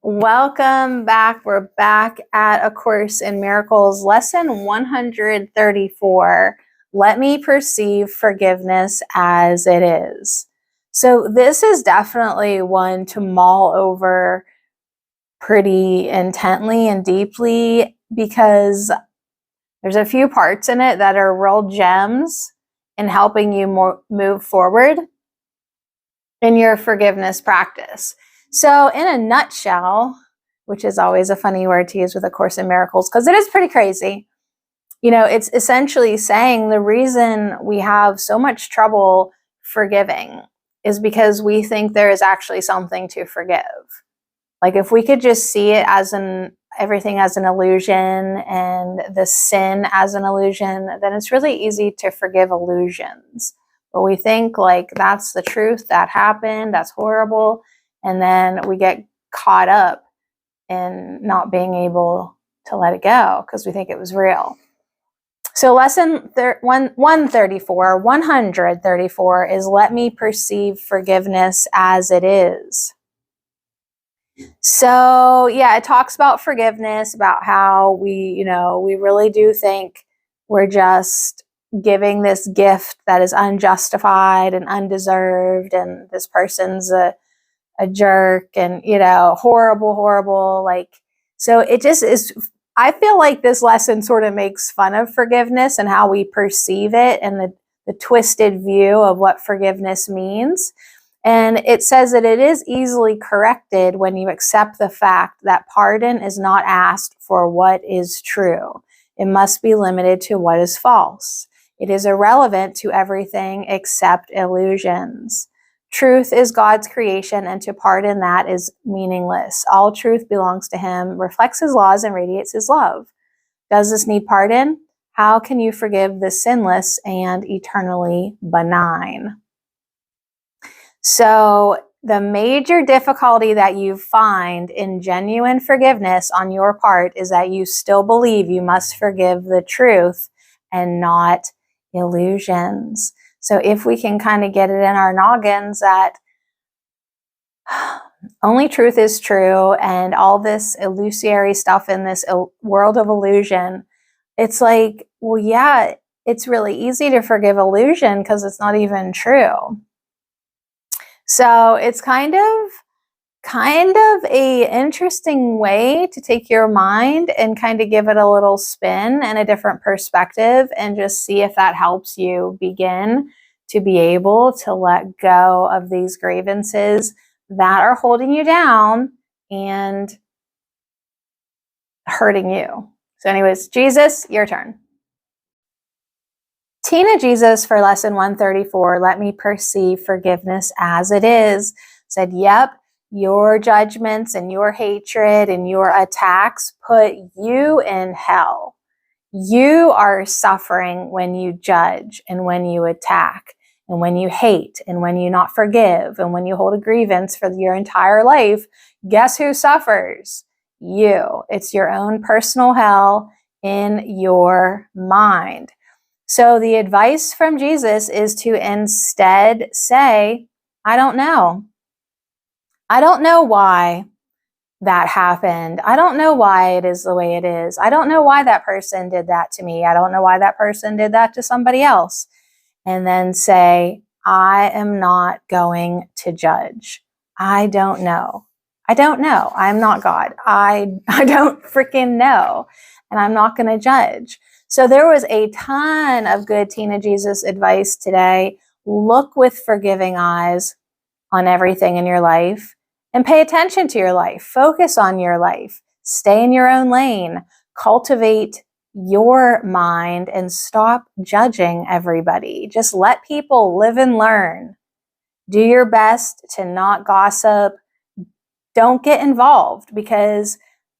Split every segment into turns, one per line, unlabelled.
Welcome back. We're back at A Course in Miracles, lesson 134. Let me perceive forgiveness as it is. So this is definitely one to mull over pretty intently and deeply, because there's a few parts in it that are real gems in helping you move forward in your forgiveness practice. So in a nutshell, which is always a funny word to use with A Course in Miracles, because it is pretty crazy, it's essentially saying the reason we have so much trouble forgiving is because we think there is actually something to forgive. Like if we could just see it as everything as an illusion and the sin as an illusion, then it's really easy to forgive illusions. But we think like that's the truth, that happened, that's horrible. And then we get caught up in not being able to let it go because we think it was real. So lesson 134 is let me perceive forgiveness as it is. So yeah, it talks about forgiveness, about how we really do think we're just giving this gift that is unjustified and undeserved, and this person's a jerk and, horrible. So it just is, I feel like this lesson sort of makes fun of forgiveness and how we perceive it and the twisted view of what forgiveness means. And it says that it is easily corrected when you accept the fact that pardon is not asked for what is true. It must be limited to what is false. It is irrelevant to everything except illusions. Truth is God's creation, and to pardon that is meaningless. All truth belongs to Him, reflects His laws, and radiates His love. Does this need pardon? How can you forgive the sinless and eternally benign? So the major difficulty that you find in genuine forgiveness on your part is that you still believe you must forgive the truth and not illusions. So if we can kind of get it in our noggins that only truth is true and all this illusory stuff in this world of illusion, it's like, well, yeah, it's really easy to forgive illusion because it's not even true. So it's kind of a interesting way to take your mind and kind of give it a little spin and a different perspective and just see if that helps you begin to be able to let go of these grievances that are holding you down and hurting you. So anyways, Jesus, your turn. Tina Jesus for lesson 134, let me perceive forgiveness as it is, said, yep, your judgments and your hatred and your attacks put you in hell. You are suffering when you judge and when you attack and when you hate and when you not forgive and when you hold a grievance for your entire life. Guess who suffers? You. It's your own personal hell in your mind. So the advice from Jesus is to instead say, I don't know. I don't know why that happened. I don't know why it is the way it is. I don't know why that person did that to me. I don't know why that person did that to somebody else. And then say, I am not going to judge. I don't know. I don't know. I'm not God. I don't freaking know. And I'm not going to judge. So there was a ton of good Tina Jesus advice today. Look with forgiving eyes on everything in your life and pay attention to your life. Focus on your life. Stay in your own lane. Cultivate your mind and stop judging everybody. Just let people live and learn. Do your best to not gossip. Don't get involved, because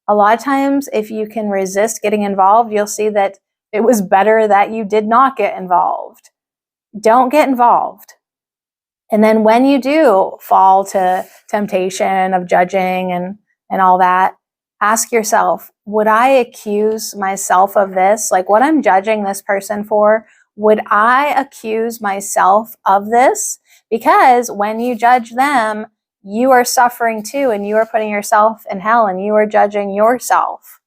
a lot of times if you can resist getting involved, you'll see that it was better that you did not get involved. Don't get involved. And then when you do fall to temptation of judging and all that, ask yourself, would I accuse myself of this? Like what I'm judging this person for, would I accuse myself of this? Because when you judge them, you are suffering too, and you are putting yourself in hell, and you are judging yourself.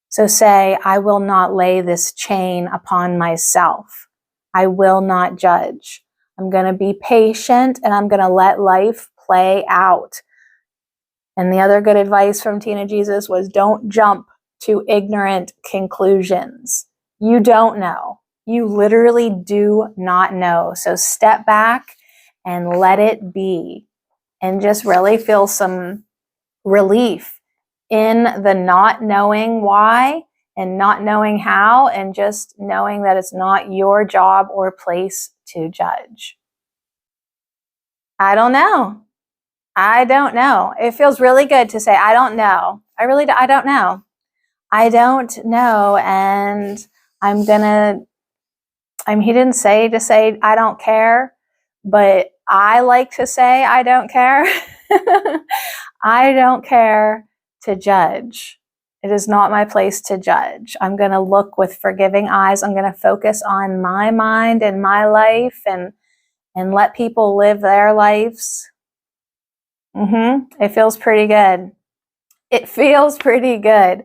So say, I will not lay this chain upon myself. I will not judge. I'm going to be patient, and I'm going to let life play out. And the other good advice from Tina Jesus was, don't jump to ignorant conclusions. You don't know. You literally do not know. So step back and let it be, and just really feel some relief in the not knowing why and not knowing how, and just knowing that it's not your job or place to judge. I don't know. I don't know. It feels really good to say, I don't know. I don't know. I don't know. And he didn't say to say, I don't care, but I like to say, I don't care. I don't care to judge. It is not my place to judge. I'm going to look with forgiving eyes. I'm going to focus on my mind and my life, and let people live their lives. It feels pretty good. It feels pretty good.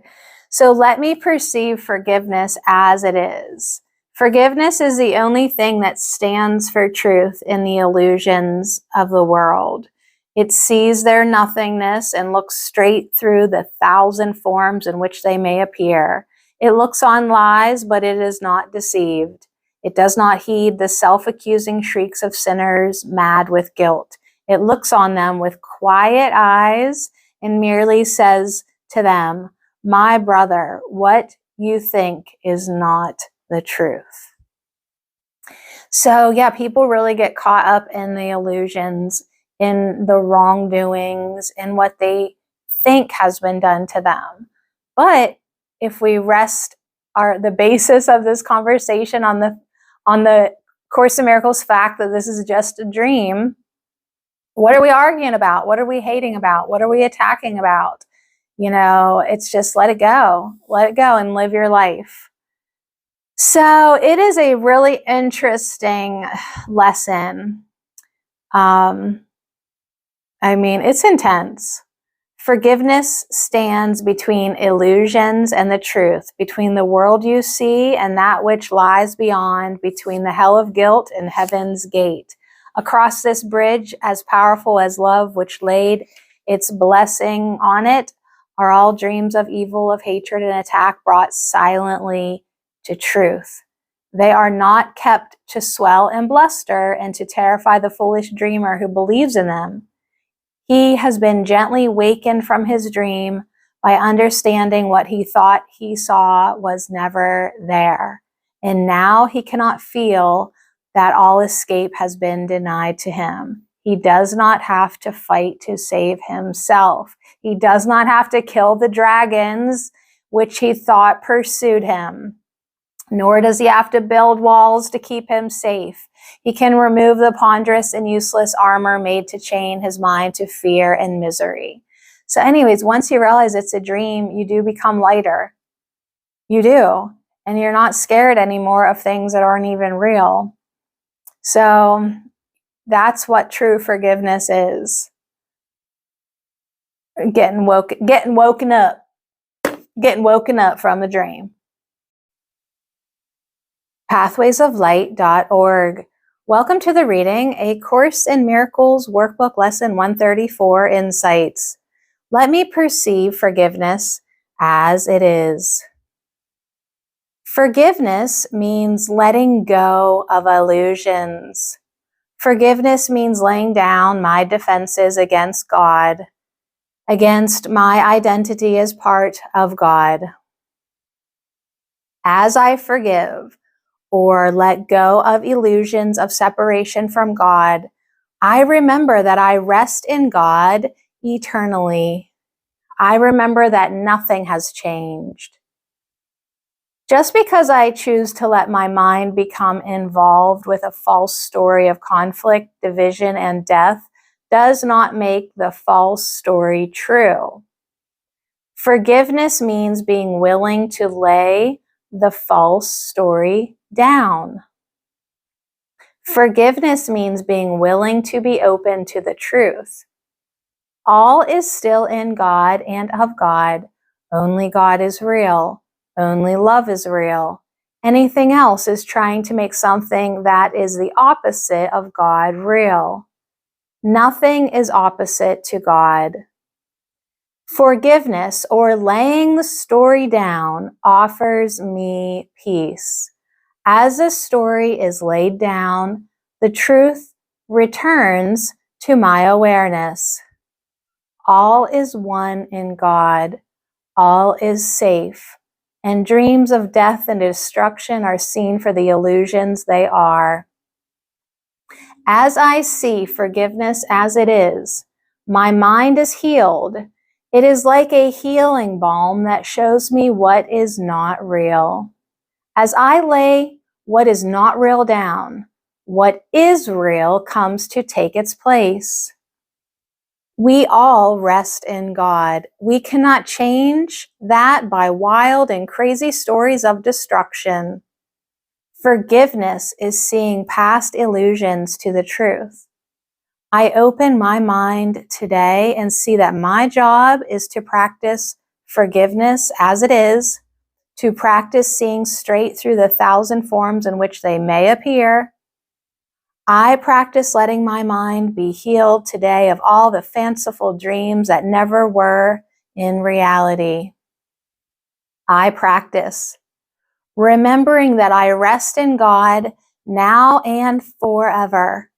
So let me perceive forgiveness as it is. Forgiveness is the only thing that stands for truth in the illusions of the world. It sees their nothingness and looks straight through the 1,000 forms in which they may appear. It looks on lies, but it is not deceived. It does not heed the self-accusing shrieks of sinners mad with guilt. It looks on them with quiet eyes and merely says to them, my brother, what you think is not the truth. So yeah, people really get caught up in the illusions, in the wrongdoings, in what they think has been done to them. But if we rest the basis of this conversation on the Course in Miracles fact that this is just a dream, what are we arguing about? What are we hating about? What are we attacking about? It's just let it go. Let it go and live your life. So it is a really interesting lesson. It's intense. Forgiveness stands between illusions and the truth, between the world you see and that which lies beyond, between the hell of guilt and heaven's gate. Across this bridge, as powerful as love, which laid its blessing on it, are all dreams of evil, of hatred and attack brought silently to truth. They are not kept to swell and bluster and to terrify the foolish dreamer who believes in them. He has been gently wakened from his dream by understanding what he thought he saw was never there. And now he cannot feel that all escape has been denied to him. He does not have to fight to save himself. He does not have to kill the dragons which he thought pursued him. Nor does he have to build walls to keep him safe. He can remove the ponderous and useless armor made to chain his mind to fear and misery. So anyways, once you realize it's a dream, you do become lighter. You do. And you're not scared anymore of things that aren't even real. So that's what true forgiveness is. Getting woken up from the dream. Pathwaysoflight.org. Welcome to the reading, A Course in Miracles Workbook Lesson 134, Insights. Let me perceive forgiveness as it is. Forgiveness means letting go of illusions. Forgiveness means laying down my defenses against God, against my identity as part of God. As I forgive, or let go of illusions of separation from God, I remember that I rest in God eternally. I remember that nothing has changed. Just because I choose to let my mind become involved with a false story of conflict, division, and death does not make the false story true. Forgiveness means being willing to lay the false story down. Forgiveness means being willing to be open to the truth. All is still in God and of God. Only God is real. Only love is real. Anything else is trying to make something that is the opposite of God real. Nothing is opposite to God. Forgiveness, or laying the story down, offers me peace. As the story is laid down, the truth returns to my awareness. All is one in God. All is safe. And dreams of death and destruction are seen for the illusions they are. As I see forgiveness as it is, my mind is healed. It is like a healing balm that shows me what is not real. As I lay what is not real down, what is real comes to take its place. We all rest in God. We cannot change that by wild and crazy stories of destruction. Forgiveness is seeing past illusions to the truth. I open my mind today and see that my job is to practice forgiveness as it is, to practice seeing straight through the 1,000 forms in which they may appear. I practice letting my mind be healed today of all the fanciful dreams that never were in reality. I practice remembering that I rest in God now and forever.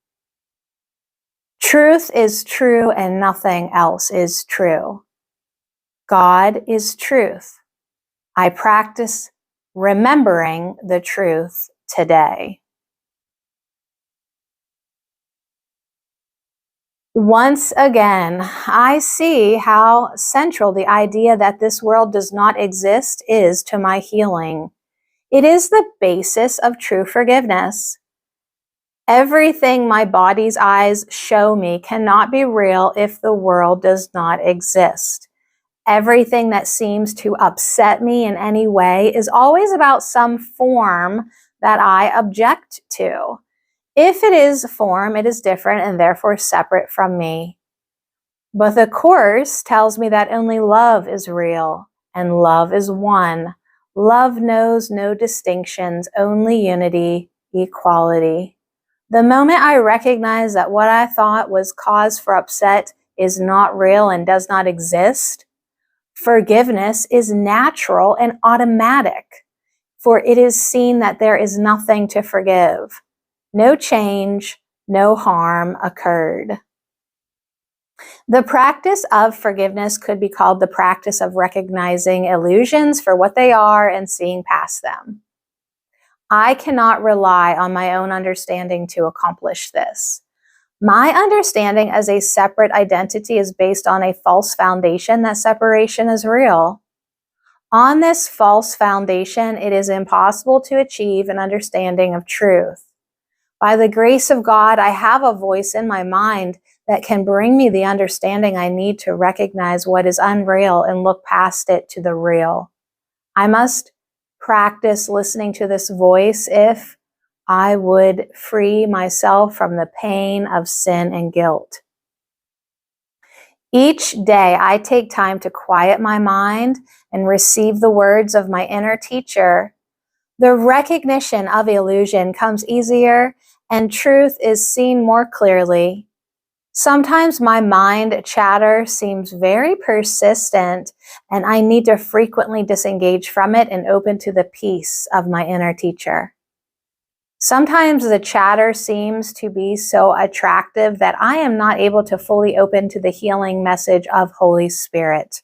Truth is true and nothing else is true. God is truth. I practice remembering the truth today. Once again, I see how central the idea that this world does not exist is to my healing. It is the basis of true forgiveness. Everything my body's eyes show me cannot be real if the world does not exist. Everything that seems to upset me in any way is always about some form that I object to. If it is form, it is different and therefore separate from me. But the Course tells me that only love is real and love is one. Love knows no distinctions, only unity, equality. The moment I recognize that what I thought was cause for upset is not real and does not exist, forgiveness is natural and automatic, for it is seen that there is nothing to forgive. No change, no harm occurred. The practice of forgiveness could be called the practice of recognizing illusions for what they are and seeing past them. I cannot rely on my own understanding to accomplish this. My understanding as a separate identity is based on a false foundation that separation is real. On this false foundation, it is impossible to achieve an understanding of truth. By the grace of God, I have a voice in my mind that can bring me the understanding I need to recognize what is unreal and look past it to the real. I must practice listening to this voice if I would free myself from the pain of sin and guilt. Each day, I take time to quiet my mind and receive the words of my inner teacher. The recognition of illusion comes easier and truth is seen more clearly. Sometimes my mind chatter seems very persistent and I need to frequently disengage from it and open to the peace of my inner teacher. Sometimes the chatter seems to be so attractive that I am not able to fully open to the healing message of Holy Spirit.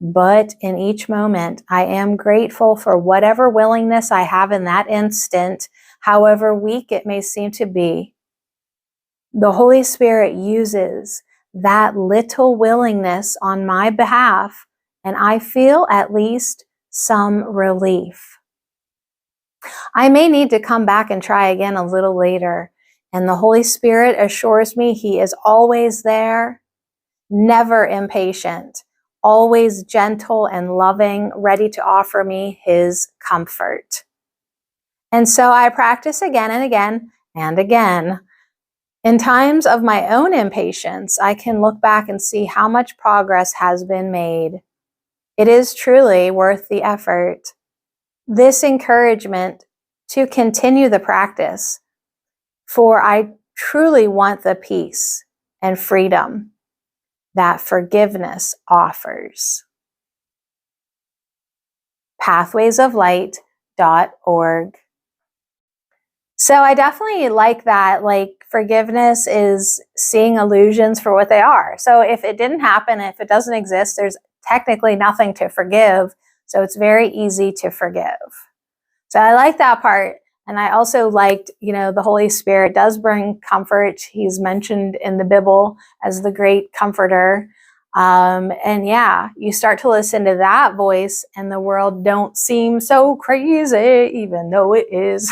But in each moment, I am grateful for whatever willingness I have in that instant, however weak it may seem to be. The Holy Spirit uses that little willingness on my behalf, and I feel at least some relief. I may need to come back and try again a little later, and the Holy Spirit assures me He is always there, never impatient, always gentle and loving, ready to offer me His comfort. And so I practice again and again and again In times of my own impatience, I can look back and see how much progress has been made. It is truly worth the effort. This encouragement to continue the practice, for I truly want the peace and freedom that forgiveness offers. pathwaysoflight.org. So I definitely like that. Like, forgiveness is seeing illusions for what they are. So if it didn't happen, if it doesn't exist, there's technically nothing to forgive. So it's very easy to forgive. So I like that part. And I also liked, the Holy Spirit does bring comfort. He's mentioned in the Bible as the great comforter. And yeah, you start to listen to that voice and the world don't seem so crazy, even though it is.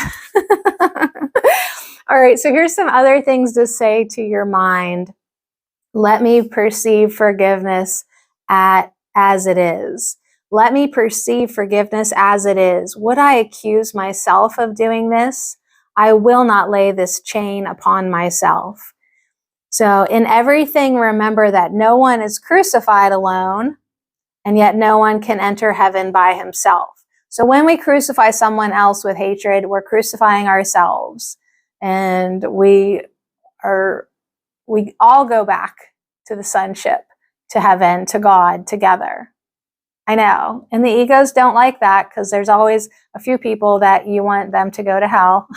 All right, so here's some other things to say to your mind. Let me perceive forgiveness as it is. Let me perceive forgiveness as it is. Would I accuse myself of doing this? I will not lay this chain upon myself. So in everything, remember that no one is crucified alone, and yet no one can enter heaven by himself. So when we crucify someone else with hatred, we're crucifying ourselves. And we all go back to the sonship, to heaven, to God together. I know. And the egos don't like that, because there's always a few people that you want them to go to hell.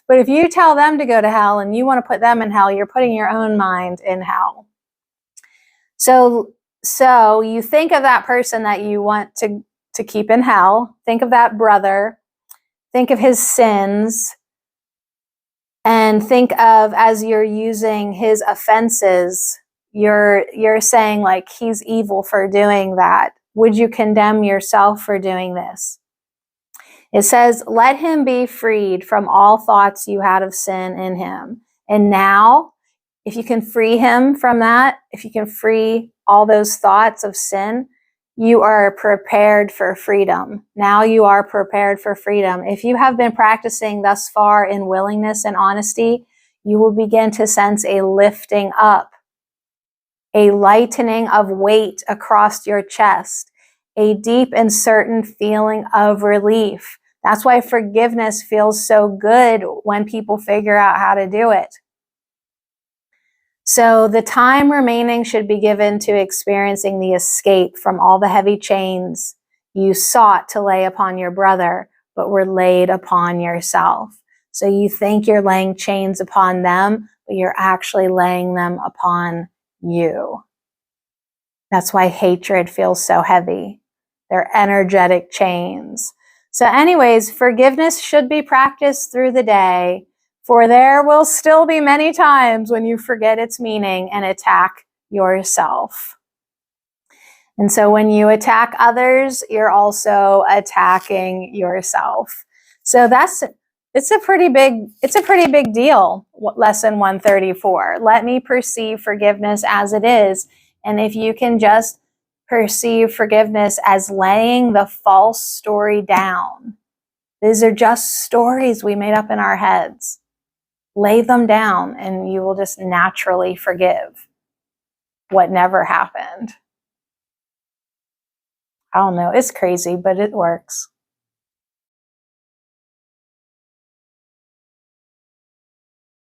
But if you tell them to go to hell and you want to put them in hell, you're putting your own mind in hell. So you think of that person that you want to keep in hell. Think of that brother. Think of his sins. And think of, as you're using his offenses, you're saying, like, he's evil for doing that. Would you condemn yourself for doing this? It says, let him be freed from all thoughts you had of sin in him. And now, if you can free him from that, if you can free all those thoughts of sin, you are prepared for freedom. Now you are prepared for freedom. If you have been practicing thus far in willingness and honesty, you will begin to sense a lifting up, a lightening of weight across your chest, a deep and certain feeling of relief. That's why forgiveness feels so good when people figure out how to do it. So the time remaining should be given to experiencing the escape from all the heavy chains you sought to lay upon your brother, but were laid upon yourself. So you think you're laying chains upon them, but you're actually laying them upon you. That's why hatred feels so heavy. They're energetic chains. So anyways, forgiveness should be practiced through the day, for there will still be many times when you forget its meaning and attack yourself. And so when you attack others, you're also attacking yourself. So it's a pretty big deal. Lesson 134. Let me perceive forgiveness as it is. And if you can just perceive forgiveness as laying the false story down. These are just stories we made up in our heads. Lay them down and you will just naturally forgive what never happened. I don't know. It's crazy, but it works.